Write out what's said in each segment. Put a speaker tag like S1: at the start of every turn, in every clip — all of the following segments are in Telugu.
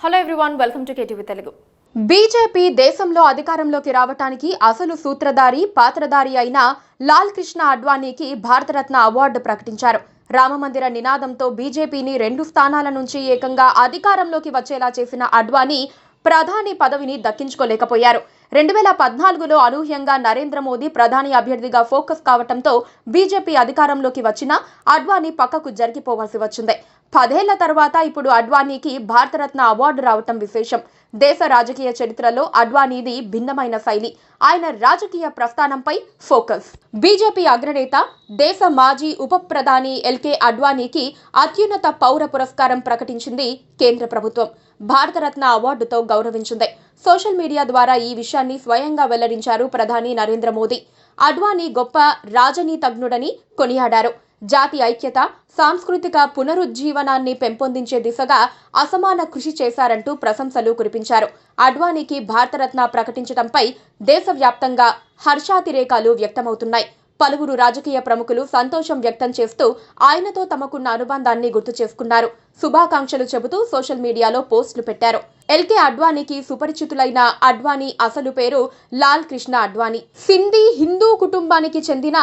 S1: Hello everyone, welcome to KTV Telugu.
S2: BJP దేశంలో అధికారంలోకి రావడానికి అసలు సూత్రధారి పాత్రధారి అయిన లాల్ కృష్ణ అడ్వాణీకి భారతరత్న అవార్డు ప్రకటించారు. రామమందిర నినాదంతో బీజేపీని 2 స్థానాల నుంచి ఏకంగా అధికారంలోకి వచ్చేలా చేసిన అడ్వాణీ ప్రధాని పదవిని దక్కించుకోలేకపోయారు. 2014లో అనూహ్యంగా నరేంద్ర మోదీ ప్రధాని అభ్యర్థిగా ఫోకస్ కావడంతో బీజేపీ అధికారంలోకి వచ్చినా అడ్వాణీ పక్కకు జరిగిపోవాల్సి వచ్చింది. 10 ఏళ్ల తర్వాత ఇప్పుడు అడ్వాణీకి భారతరత్న అవార్డు రావటం విశేషం. దేశ రాజకీయ చరిత్రలో అడ్వాణీది భిన్నమైన శైలి. ఆయన రాజకీయ ప్రస్థానంపై ఫోకస్. బీజేపీ అగ్రనేత, దేశ మాజీ ఉప ప్రధాని ఎల్కే అడ్వాణీకి అత్యున్నత పౌర పురస్కారం ప్రకటించింది కేంద్ర ప్రభుత్వం. భారతరత్న అవార్డుతో గౌరవించింది. సోషల్ మీడియా ద్వారా ఈ విషయాన్ని స్వయంగా వెల్లడించారు ప్రధాని నరేంద్ర మోదీ. అడ్వాణీ గొప్ప రాజనీతిజ్ఞుడని కొనియాడారు. జాతి ఐక్యత, సాంస్కృతిక పునరుజ్జీవనాన్ని పెంపొందించే దిశగా అసమాన కృషి చేశారంటూ ప్రశంసలు కురిపించారు. అడ్వాణీకి భారతరత్న ప్రకటించడంపై దేశవ్యాప్తంగా హర్షాతిరేకాలు వ్యక్తమవుతున్నాయి. పలువురు రాజకీయ ప్రముఖులు సంతోషం వ్యక్తం చేస్తూ ఆయనతో తమకున్న అనుబంధాన్ని గుర్తు చేసుకున్నారు. శుభాకాంక్షలు చెబుతూ సోషల్ మీడియాలో పోస్టులు పెట్టారు. ఎల్కే అడ్వాణీకి సుపరిచితులైన అడ్వాణీ అసలు పేరు లాల్ కృష్ణ అడ్వాణీ. సింధీ హిందూ కుటుంబానికి చెందిన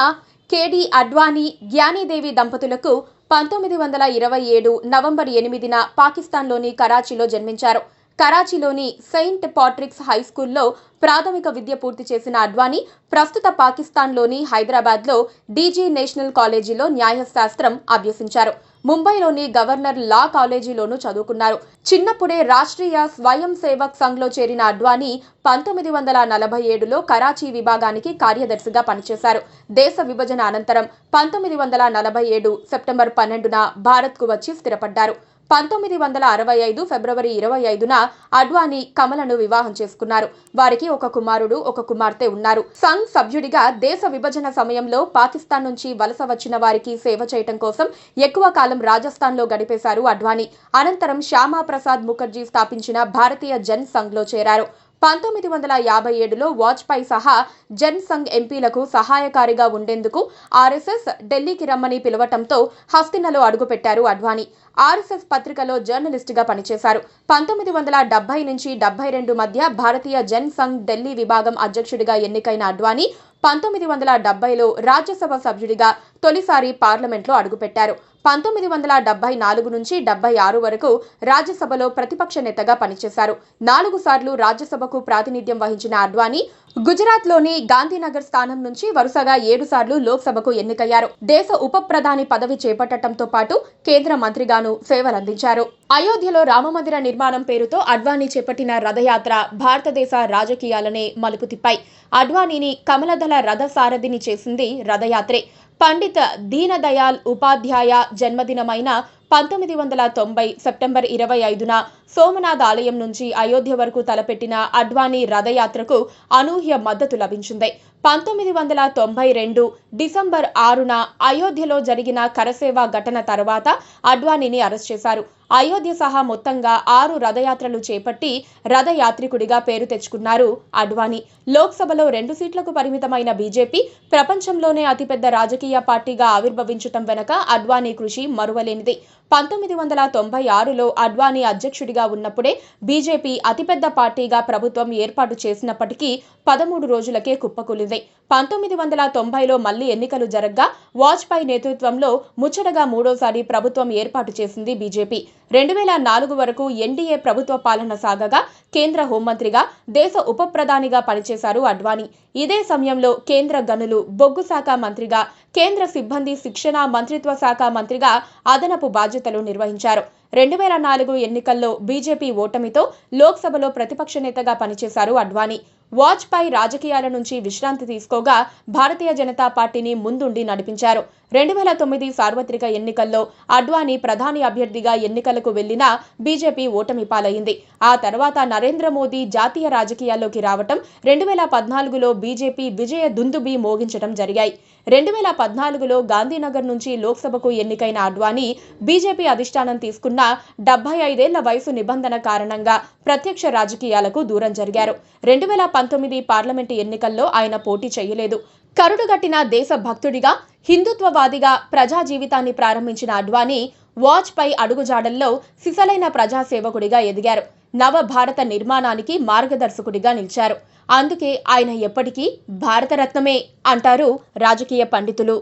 S2: కేడి అడ్వాణీ, జ్ఞానీదేవి దంపతులకు 1927 నవంబర్ 8న పాకిస్తాన్లోని కరాచీలో జన్మించారు. కరాచీలోని సెయింట్ పాట్రిక్స్ హై స్కూల్లో ప్రాథమిక విద్య పూర్తి చేసిన అడ్వాణీ ప్రస్తుత పాకిస్తాన్లోని హైదరాబాద్లో డీజీ నేషనల్ కాలేజీలో న్యాయశాస్త్రం అభ్యసించారు. ముంబైలోని గవర్నర్ లా కాలేజీలోనూ చదువుకున్నారు. చిన్నప్పుడే రాష్ట్రీయ స్వయం సేవక్ సంఘ్లో చేరిన అడ్వాణీ 1947లో కరాచీ విభాగానికి కార్యదర్శిగా పనిచేశారు. దేశ విభజన అనంతరం 1947 సెప్టెంబర్ 12న భారత్కు వచ్చి స్థిరపడ్డారు. 1965 ఫిబ్రవరి 25న అడ్వాణీ కమలను వివాహం చేసుకున్నారు. వారికి ఒక కుమారుడు, ఒక కుమార్తె ఉన్నారు. సంఘ్ సభ్యుడిగా దేశ విభజన సమయంలో పాకిస్తాన్ నుంచి వలస వచ్చిన వారికి సేవ చేయటం కోసం ఎక్కువ కాలం రాజస్థాన్లో గడిపేశారు అడ్వాణీ. అనంతరం శ్యామా ప్రసాద్ ముఖర్జీ స్థాపించిన భారతీయ జన్ సంఘ్లో చేరారు. 1957లో వాజ్పేయి సహా జన్ సంఘ్ ఎంపీలకు సహాయకారిగా ఉండేందుకు ఆర్ఎస్ఎస్ ఢిల్లీకి రమ్మని పిలవటంతో హస్తినలో అడుగుపెట్టారు అడ్వాణీ. ఆర్ఎస్ఎస్ పత్రికలో జర్నలిస్టుగా పనిచేశారు. 1970 నుంచి 72 మధ్య భారతీయ జన్ సంఘ్ ఢిల్లీ విభాగం అధ్యక్షుడిగా ఎన్నికైన అడ్వాణీ 1970లో రాజ్యసభ సభ్యుడిగా తొలిసారి పార్లమెంట్లో అడుగుపెట్టారు. 1974 నుంచి 76 వరకు రాజ్యసభలో ప్రతిపక్ష నేతగా పనిచేశారు. 4 సార్లు రాజ్యసభకు ప్రాతినిధ్యం వహించిన అడ్వాణీ గుజరాత్లోని గాంధీనగర్ స్థానం నుంచి వరుసగా 7 సార్లు లోక్సభకు ఎన్నికయ్యారు. దేశ ఉప ప్రధాని పదవి చేపట్టడంతో పాటు కేంద్ర మంత్రిగాను సేవలందించారు. అయోధ్యలో రామమందిర నిర్మాణం పేరుతో అడ్వాణీ చేపట్టిన రథయాత్ర భారతదేశ రాజకీయాలనే మలుపు తిప్పాయి. అడ్వాణీని కమలదళ రథ సారథిని చేసింది రథయాత్రే. పండిత్ దీన దయాళ్ ఉపాధ్యాయ జన్మదినమైన 1990 సెప్టెంబర్ 25న సోమనాథ్ ఆలయం నుంచి అయోధ్య వరకు తలపెట్టిన అడ్వాణీ రథయాత్రకు అనూహ్య మద్దతు లభించింది. 1992 డిసెంబర్ 6న అయోధ్యలో జరిగిన కరసేవ ఘటన తర్వాత అడ్వాణీని అరెస్ట్ చేశారు. అయోధ్య సహా మొత్తంగా 6 రథయాత్రలు చేపట్టి రథయాత్రికుడిగా పేరు తెచ్చుకున్నారు అడ్వాణీ. లోక్సభలో 2 సీట్లకు పరిమితమైన బీజేపీ ప్రపంచంలోనే అతిపెద్ద రాజకీయ పార్టీగా ఆవిర్భవించటం వెనక అడ్వాణీ కృషి మరువలేనిది. 1996లో అడ్వాణీ అధ్యక్షుడిగా ఉన్నప్పుడే బీజేపీ అతిపెద్ద పార్టీగా ప్రభుత్వం ఏర్పాటు చేసినప్పటికీ 13 రోజులకే కుప్పకూలింది. 1990లో మళ్లీ ఎన్నికలు జరగ్గా వాజ్పేయి నేతృత్వంలో ముచ్చటగా 3వసారి ప్రభుత్వం ఏర్పాటు చేసింది బీజేపీ. 2004 వరకు ఎన్డీఏ ప్రభుత్వ పాలన సాగగా కేంద్ర హోంమంత్రిగా, దేశ ఉప ప్రధానిగా పనిచేశారు అడ్వాణీ. ఇదే సమయంలో కేంద్ర గనులు, బొగ్గు శాఖ మంత్రిగా, కేంద్ర సిబ్బంది శిక్షణ మంత్రిత్వ శాఖ మంత్రిగా అదనపు బాధ్యతలు నిర్వహించారు. 2004 ఎన్నికల్లో బీజేపీ ఓటమితో లోక్సభలో ప్రతిపక్ష నేతగా పనిచేశారు అడ్వాణీ. వాజ్పేయి రాజకీయాల నుంచి విశ్రాంతి తీసుకోగా భారతీయ జనతా పార్టీని ముందుండి నడిపించారు. 2009 సార్వత్రిక ఎన్నికల్లో అడ్వాణీ ప్రధాని అభ్యర్థిగా ఎన్నికలకు వెళ్లినా బీజేపీ ఓటమి పాలైంది. ఆ తర్వాత నరేంద్ర మోదీ జాతీయ రాజకీయాల్లోకి రావటం, 2014లో బీజేపీ విజయ దుందుబి మోగించడం జరిగాయి. 2014లో గాంధీనగర్ నుంచి లోక్సభకు ఎన్నికైన అడ్వాణీ బీజేపీ అధిష్టానం తీసుకున్న 75 ఏళ్ల వయసు నిబంధన కారణంగా ప్రత్యక్ష రాజకీయాలకు దూరం జరిగారు. 2019 పార్లమెంటు ఎన్నికల్లో ఆయన పోటీ చేయలేదు. కరుడుగట్టిన దేశ భక్తుడిగా, హిందుత్వవాదిగా ప్రజా జీవితాన్ని ప్రారంభించిన అడ్వాణీ వాజ్పేయి అడుగుజాడల్లో సిసలైన ప్రజాసేవకుడిగా ఎదిగారు. నవ భారత నిర్మాణానికి మార్గదర్శకుడిగా నిలిచారు. అందుకే ఆయన ఎప్పటికీ భారతరత్నమే అంటారు రాజకీయ పండితులు.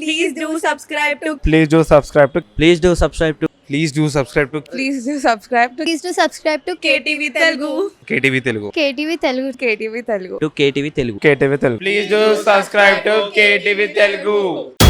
S3: Please do subscribe to
S4: Please do subscribe to
S5: Please do subscribe to
S4: Please do subscribe to
S3: Please do subscribe to
S1: Please do subscribe to
S3: KTV Telugu.
S4: KTV Telugu.
S1: KTV Telugu.
S3: KTV Telugu.
S5: KTV Telugu.
S4: KTV Telugu. Please do subscribe to KTV Telugu.